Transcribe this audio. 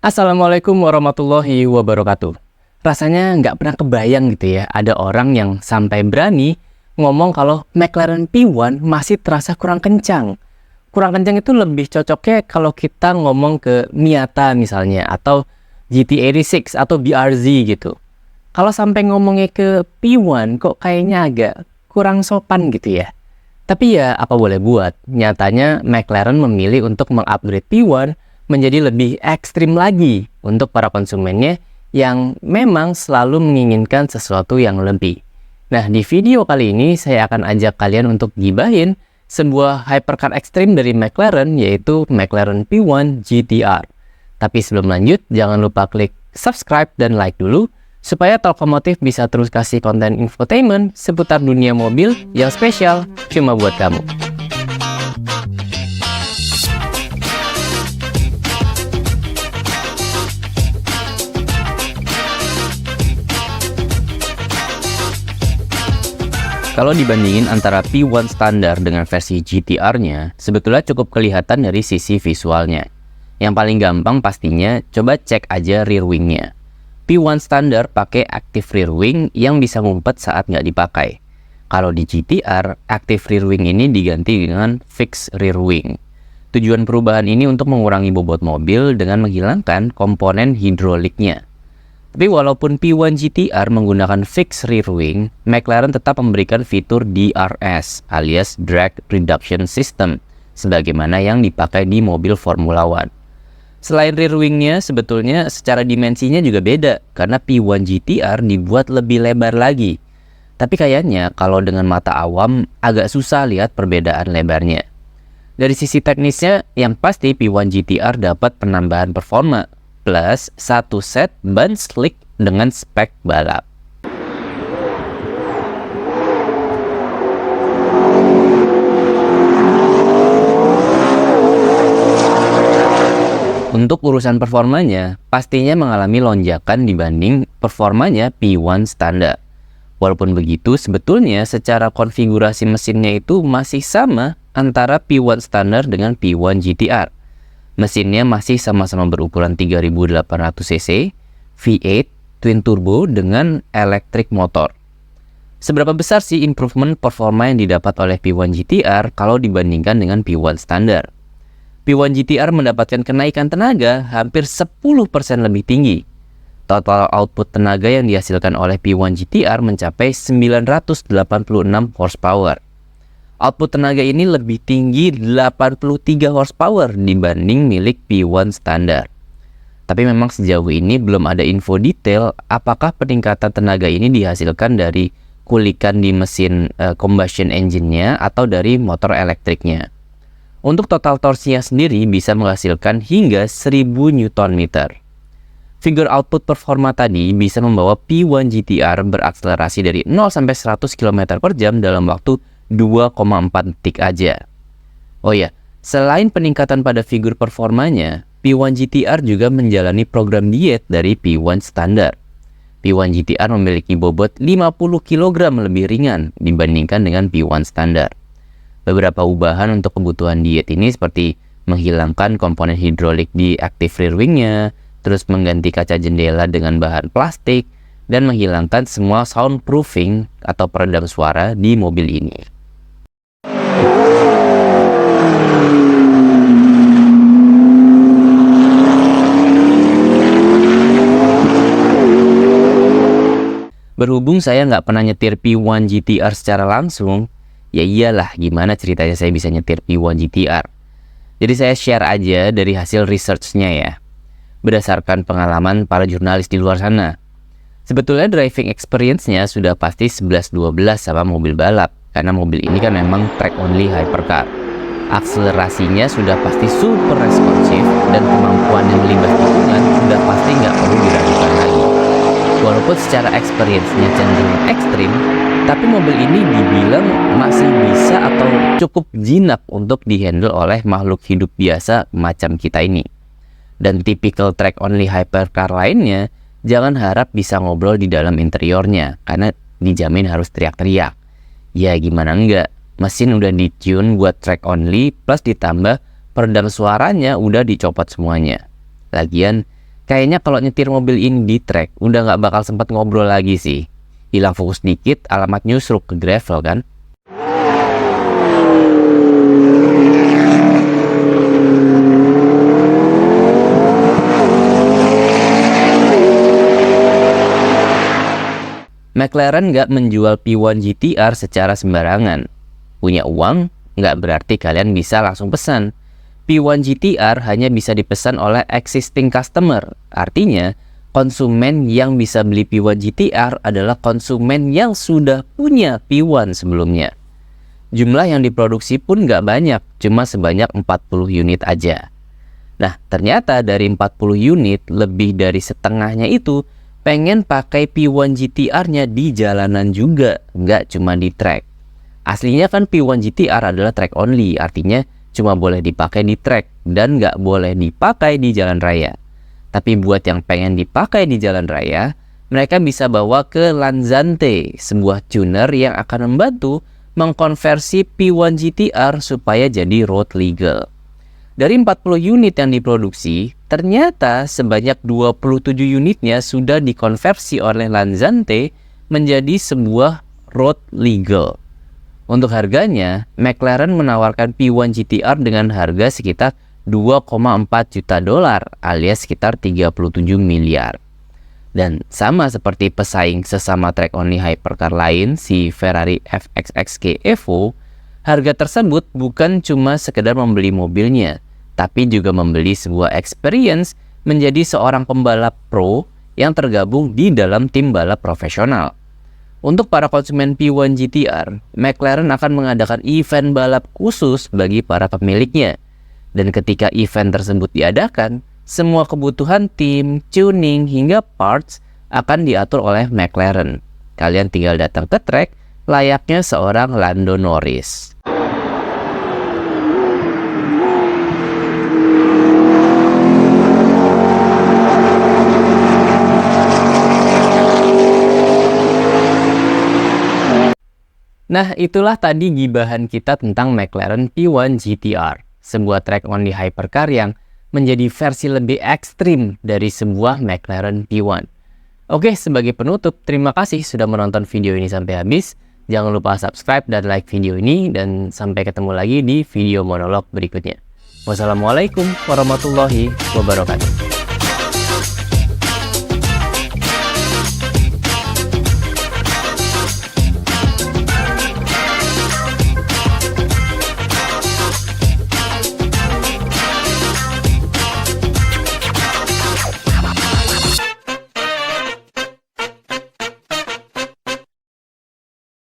Assalamualaikum warahmatullahi wabarakatuh. Rasanya nggak pernah kebayang gitu ya, ada orang yang sampai berani ngomong kalau McLaren P1 masih terasa kurang kencang. Kurang kencang itu lebih cocoknya kalau kita ngomong ke Miata misalnya, atau GT86 atau BRZ gitu. Kalau sampai ngomongnya ke P1 kok kayaknya agak kurang sopan gitu ya. Tapi ya apa boleh buat, nyatanya McLaren memilih untuk mengupgrade P1 menjadi lebih ekstrim lagi untuk para konsumennya yang memang selalu menginginkan sesuatu yang lebih. Nah, di video kali ini saya akan ajak kalian untuk gibahin sebuah hypercar ekstrim dari McLaren, yaitu McLaren P1 GTR. Tapi sebelum lanjut, jangan lupa klik subscribe dan like dulu supaya Talkomotif bisa terus kasih konten infotainment seputar dunia mobil yang spesial cuma buat kamu. Kalau dibandingin antara P1 standar dengan versi GTR-nya, sebetulnya cukup kelihatan dari sisi visualnya. Yang paling gampang pastinya, coba cek aja rear wing-nya. P1 standar pakai active rear wing yang bisa ngumpet saat nggak dipakai. Kalau di GTR, active rear wing ini diganti dengan fixed rear wing. Tujuan perubahan ini untuk mengurangi bobot mobil dengan menghilangkan komponen hidroliknya. Tapi walaupun P1 GTR menggunakan fixed rear wing, McLaren tetap memberikan fitur DRS alias Drag Reduction System, sebagaimana yang dipakai di mobil Formula One. Selain rear wingnya, sebetulnya secara dimensinya juga beda, karena P1 GTR dibuat lebih lebar lagi. Tapi kayaknya kalau dengan mata awam, agak susah lihat perbedaan lebarnya. Dari sisi teknisnya, yang pasti P1 GTR dapat penambahan performa, plus satu set ban slick dengan spek balap. Untuk urusan performanya, pastinya mengalami lonjakan dibanding performanya P1 standar. Walaupun begitu, sebetulnya secara konfigurasi mesinnya itu masih sama antara P1 standar dengan P1 GTR. Mesinnya masih sama-sama berukuran 3800 cc, V8, twin turbo dengan electric motor. Seberapa besar sih improvement performa yang didapat oleh P1 GTR kalau dibandingkan dengan P1 standar? P1 GTR mendapatkan kenaikan tenaga hampir 10% lebih tinggi. Total output tenaga yang dihasilkan oleh P1 GTR mencapai 986 horsepower. Output tenaga ini lebih tinggi 83 horsepower dibanding milik P1 standar. Tapi memang sejauh ini belum ada info detail apakah peningkatan tenaga ini dihasilkan dari kulikan di mesin combustion engine-nya atau dari motor elektriknya. Untuk total torsinya sendiri bisa menghasilkan hingga 1000 Nm. Figur output performa tadi bisa membawa P1 GTR berakselerasi dari 0 sampai 100 km per jam dalam waktu 2,4 detik aja. Oh ya, selain peningkatan pada figur performanya, P1 GTR juga menjalani program diet dari P1 standar. P1 GTR memiliki bobot 50 kg lebih ringan dibandingkan dengan P1 standar. Beberapa ubahan untuk kebutuhan diet ini seperti menghilangkan komponen hidrolik di active rear wing-nya, terus mengganti kaca jendela dengan bahan plastik, dan menghilangkan semua soundproofing atau peredam suara di mobil ini. Berhubung saya nggak pernah nyetir P1 GTR secara langsung, ya iyalah gimana ceritanya saya bisa nyetir P1 GTR. Jadi saya share aja dari hasil research-nya ya, berdasarkan pengalaman para jurnalis di luar sana. Sebetulnya driving experience-nya sudah pasti 11-12 sama mobil balap, karena mobil ini kan memang track only hypercar. Akselerasinya sudah pasti super responsif dan kemampuan yang melibas tikungan sudah pasti nggak perlu diragukan lagi. Walaupun secara experience-nya cenderung ekstrim, tapi mobil ini dibilang masih bisa atau cukup jinak untuk dihandle oleh makhluk hidup biasa macam kita ini. Dan typical track only hypercar lainnya, jangan harap bisa ngobrol di dalam interiornya, karena dijamin harus teriak-teriak. Ya gimana enggak, mesin udah di-tune buat track only, plus ditambah peredam suaranya udah dicopot semuanya. Lagian, Kayaknya kalau nyetir mobil ini di track, udah nggak bakal sempat ngobrol lagi sih. Hilang fokus dikit, alamat nyusruk ke gravel kan? McLaren nggak menjual P1 GTR secara sembarangan. Punya uang, nggak berarti kalian bisa langsung pesan. P1 GTR hanya bisa dipesan oleh existing customer. Artinya, konsumen yang bisa beli P1 GTR adalah konsumen yang sudah punya P1 sebelumnya. Jumlah yang diproduksi pun nggak banyak, cuma sebanyak 40 unit aja. Nah, ternyata dari 40 unit, lebih dari setengahnya itu pengen pakai P1 GTR-nya di jalanan juga, nggak cuma di track. Aslinya kan P1 GTR adalah track only, artinya cuma boleh dipakai di track dan nggak boleh dipakai di jalan raya. Tapi buat yang pengen dipakai di jalan raya, mereka bisa bawa ke Lanzante, sebuah tuner yang akan membantu mengkonversi P1 GTR supaya jadi road legal. Dari 40 unit yang diproduksi, ternyata sebanyak 27 unitnya sudah dikonversi oleh Lanzante menjadi sebuah road legal. Untuk harganya, McLaren menawarkan P1 GTR dengan harga sekitar 2,4 juta dolar alias sekitar 37 miliar. Dan sama seperti pesaing sesama track only hypercar lain, si Ferrari FXXK Evo, harga tersebut bukan cuma sekedar membeli mobilnya, tapi juga membeli sebuah experience menjadi seorang pembalap pro yang tergabung di dalam tim balap profesional. Untuk para konsumen P1 GTR, McLaren akan mengadakan event balap khusus bagi para pemiliknya. Dan ketika event tersebut diadakan, semua kebutuhan tim, tuning, hingga parts akan diatur oleh McLaren. Kalian tinggal datang ke track layaknya seorang Lando Norris. Nah, itulah tadi gibahan kita tentang McLaren P1 GTR, sebuah track only hypercar yang menjadi versi lebih ekstrim dari sebuah McLaren P1. Oke, sebagai penutup, terima kasih sudah menonton video ini sampai habis. Jangan lupa subscribe dan like video ini, dan sampai ketemu lagi di video monolog berikutnya. Wassalamualaikum warahmatullahi wabarakatuh.